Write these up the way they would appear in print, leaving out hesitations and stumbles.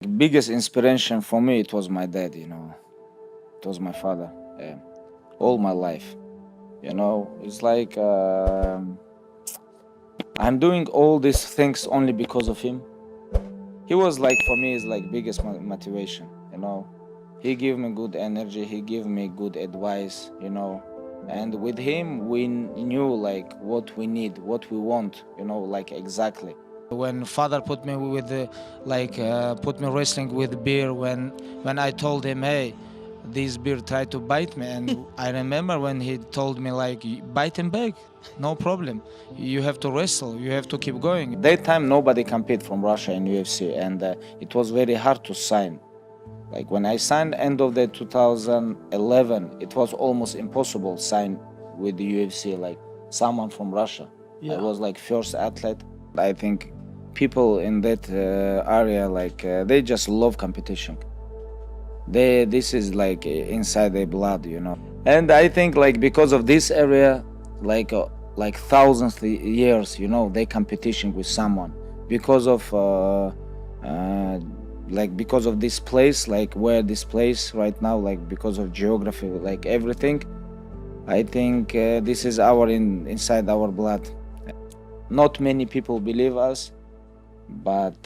Biggest inspiration for me, it was my dad, It was my father, all my life, It's like I'm doing all these things only because of him. He was like, for me, is like biggest motivation. He gave me good energy, he gave me good advice. And with him, we knew like what we need, what we want, like exactly. When father put me with put me wrestling with bear, when I told him, hey, this bear tried to bite me, and I remember when he told me like, bite him back, no problem, you have to wrestle, you have to keep going. That time nobody compete from Russia in UFC, and it was very hard to sign. Like when I signed end of the 2011, it was almost impossible sign with the UFC, like someone from Russia. I was like first athlete. I think people in that area, like they just love competition. This is like inside their blood. And I think like because of this area, like thousands of years, they competition with someone because of because of this place, like where this place right now, like because of geography, like everything. I think this is inside our blood. Not many people believe us, but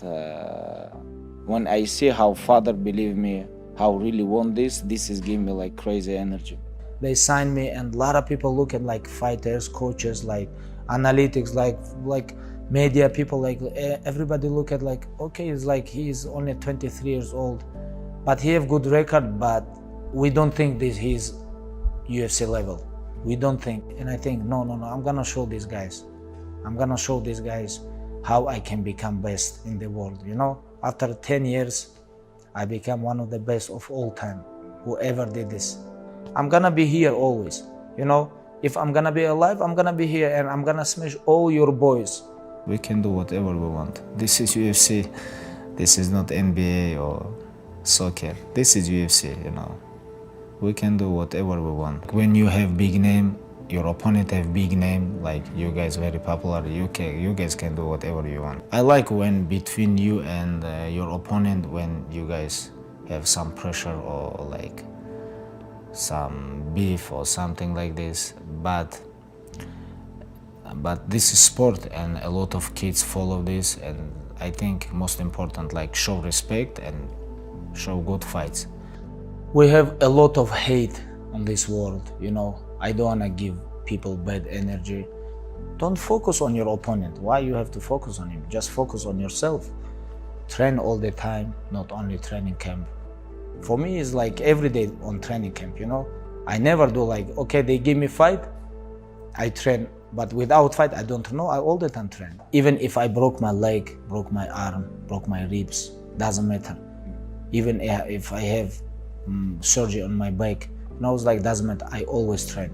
when I see how father believe me, how really want this is giving me like crazy energy. They signed me, and a lot of people look at like fighters, coaches, like analytics, like media people, like everybody look at like, okay, it's like he's only 23 years old, but he have good record, but we don't think this he's UFC level. We don't think. And I think no, I'm gonna show these guys. I'm gonna show these guys how I can become best in the world. After 10 years, I become one of the best of all time, whoever did this. I'm gonna be here always. If I'm gonna be alive, I'm gonna be here, and I'm gonna smash all your boys. We can do whatever we want. This is UFC. This is not NBA or soccer. This is UFC, We can do whatever we want. When you have big name, your opponent have big name, like you guys very popular, you guys can do whatever you want. I like when between you and your opponent, when you guys have some pressure or like some beef or something like this, but this is sport and a lot of kids follow this, and I think most important, like show respect and show good fights. We have a lot of hate on this world, I don't want to give people bad energy. Don't focus on your opponent. Why you have to focus on him? Just focus on yourself. Train all the time, not only training camp. For me, it's like every day on training camp, I never do like, okay, they give me fight, I train, but without fight, I don't know, I all the time train. Even if I broke my leg, broke my arm, broke my ribs, doesn't matter. Even if I have surgery on my back, it's like, doesn't matter, I always train.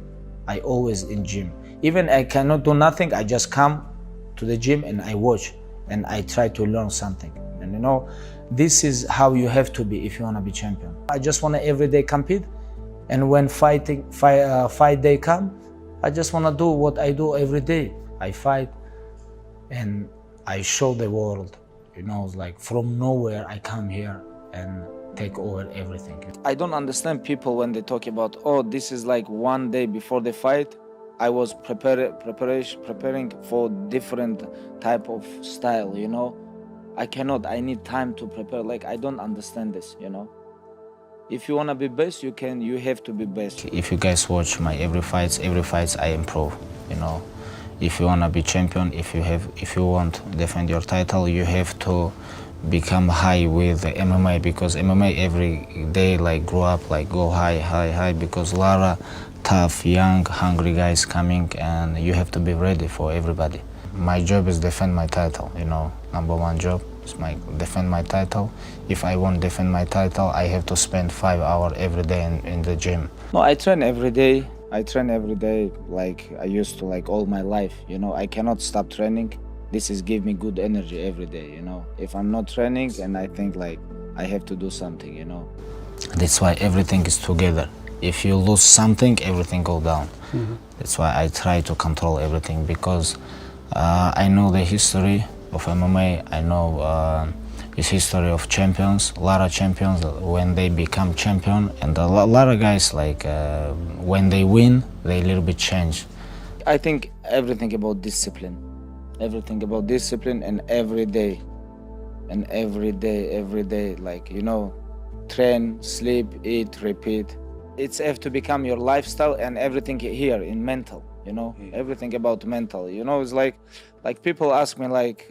I always in gym. Even I cannot do nothing, I just come to the gym and I watch and I try to learn something. And this is how you have to be if you want to be champion. I just want to every day compete, and when fight day come, I just want to do what I do every day. I fight and I show the world, it's like from nowhere I come here and take over everything. I don't understand people when they talk about, oh, this is like one day before the fight. I was preparing for different type of style, I cannot, I need time to prepare. Like, I don't understand this, If you want to be best, you have to be best. If you guys watch my every fights I improve, If you want to be champion, if you want to defend your title, you have to become high with the MMA, because MMA every day like grow up, like go high, because a lot of tough, young, hungry guys coming, and you have to be ready for everybody. My job is defend my title, number one job is defend my title. If I won't defend my title, I have to spend 5 hours every day in the gym. No, I train every day. Like I used to, like all my life, I cannot stop training. This is give me good energy every day, If I'm not training, and I think like I have to do something, That's why everything is together. If you lose something, everything go down. That's why I try to control everything, because I know the history of MMA. I know It's history of champions. A lot of champions when they become champion, and a lot of guys like when they win, they a little bit change. I think everything about discipline. Everything about discipline, and every day. And every day, like, you know, train, sleep, eat, repeat. It's have to become your lifestyle, and everything here in mental, you know, everything about mental. You know, it's like people ask me like,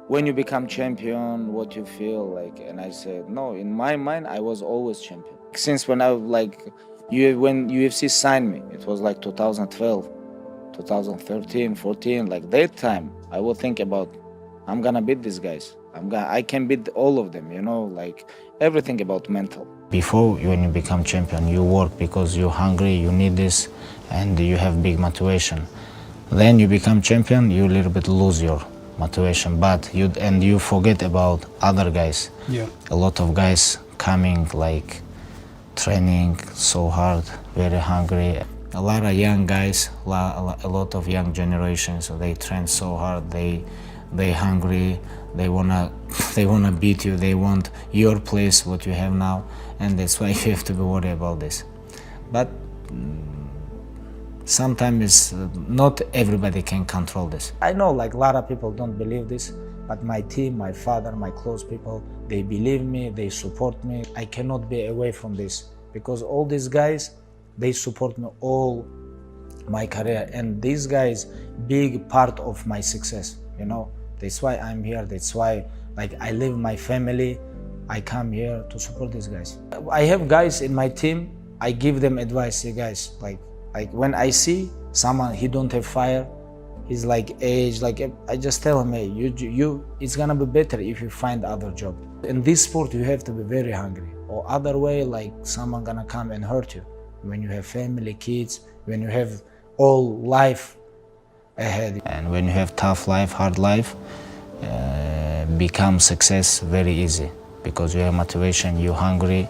when you become champion, what you feel like, and I said, no, in my mind, I was always champion. Since when when UFC signed me, it was like 2012, 2013, 14, like that time, I would think about, I'm gonna beat these guys. I can beat all of them, you know, like everything about mental. Before, when you become champion, you work because you're hungry, you need this, and you have big motivation. Then you become champion, you a little bit lose your motivation, but you forget about other guys. Yeah. A lot of guys coming like training so hard, very hungry. A lot of young guys, a lot of young generations, they train so hard, they hungry, they wanna beat you, they want your place, what you have now, and that's why you have to be worried about this. But sometimes not everybody can control this. I know like a lot of people don't believe this, but my team, my father, my close people, they believe me, they support me. I cannot be away from this because all these guys, they support me all my career, and these guys big part of my success, you know. That's why I'm here. That's why like I leave my family, I come here to support these guys. I have guys in my team, I give them advice. Hey guys, like when I see someone he don't have fire, he's like age, like I just tell him, hey, you it's gonna be better if you find other job. In this sport you have to be very hungry, or other way like someone gonna come and hurt you. When you have family, kids, when you have all life ahead. And when you have tough life, hard life, become success very easy because you have motivation, you're hungry,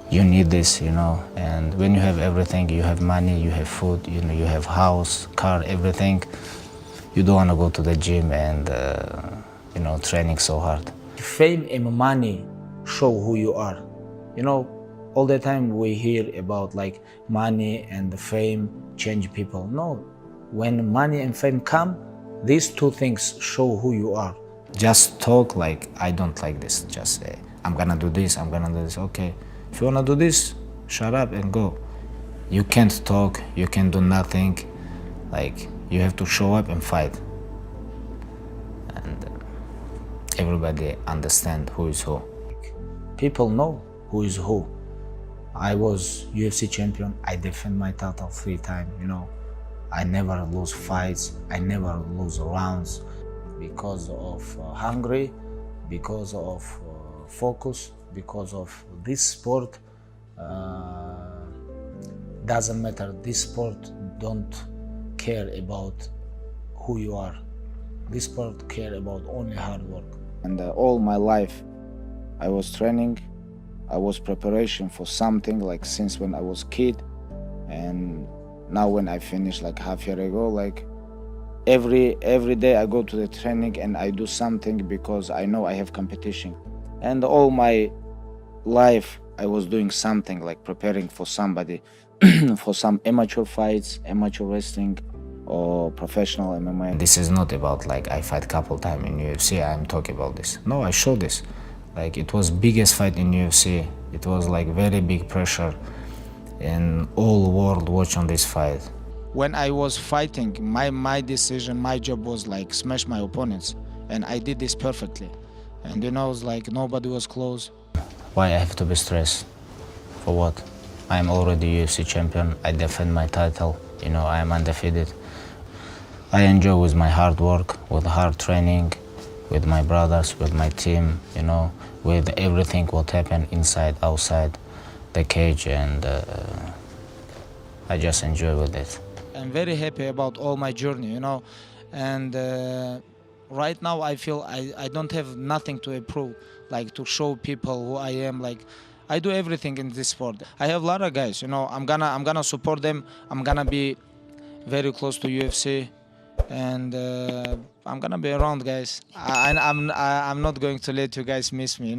you need this, you know. And when you have everything, you have money, you have food, you know, you have house, car, everything, you don't want to go to the gym and you know, training so hard. Fame and money show who you are. You know, all the time we hear about like money and the fame change people. No, when money and fame come, these two things show who you are. Just talk like, I don't like this. Just say, I'm gonna do this, I'm gonna do this. Okay, if you wanna do this, shut up and go. You can't talk, you can do nothing. Like, you have to show up and fight. And everybody understand who is who. People know who is who. I was UFC champion, I defend my title 3 times, you know. I never lose fights, I never lose rounds because of hungry, because of focus, because of this sport. Doesn't matter, this sport don't care about who you are. This sport care about only hard work. And all my life I was training, I was preparation for something, like since when I was kid. And now when I finished like half year ago, like every day I go to the training and I do something because I know I have competition. And all my life I was doing something, like preparing for somebody, for some amateur fights, amateur wrestling, or professional MMA. This is not about like I fight couple times in UFC, I'm talking about this. No, I show this. Like, it was biggest fight in UFC. It was like very big pressure, and all world watch on this fight. When I was fighting, my decision, my job was like smash my opponents, and I did this perfectly. And you know, it's like nobody was close. Why I have to be stressed? For what? I'm already UFC champion. I defend my title. You know, I am undefeated. I enjoy with my hard work, with hard training, with my brothers, with my team, you know, with everything what happened inside, outside the cage, and I just enjoy with it. I'm very happy about all my journey, you know, and right now I feel I don't have nothing to improve, like to show people who I am. Like, I do everything in this sport. I have a lot of guys, you know, I'm gonna support them. I'm gonna be very close to UFC, and I'm gonna be around, guys. I'm not going to let you guys miss me.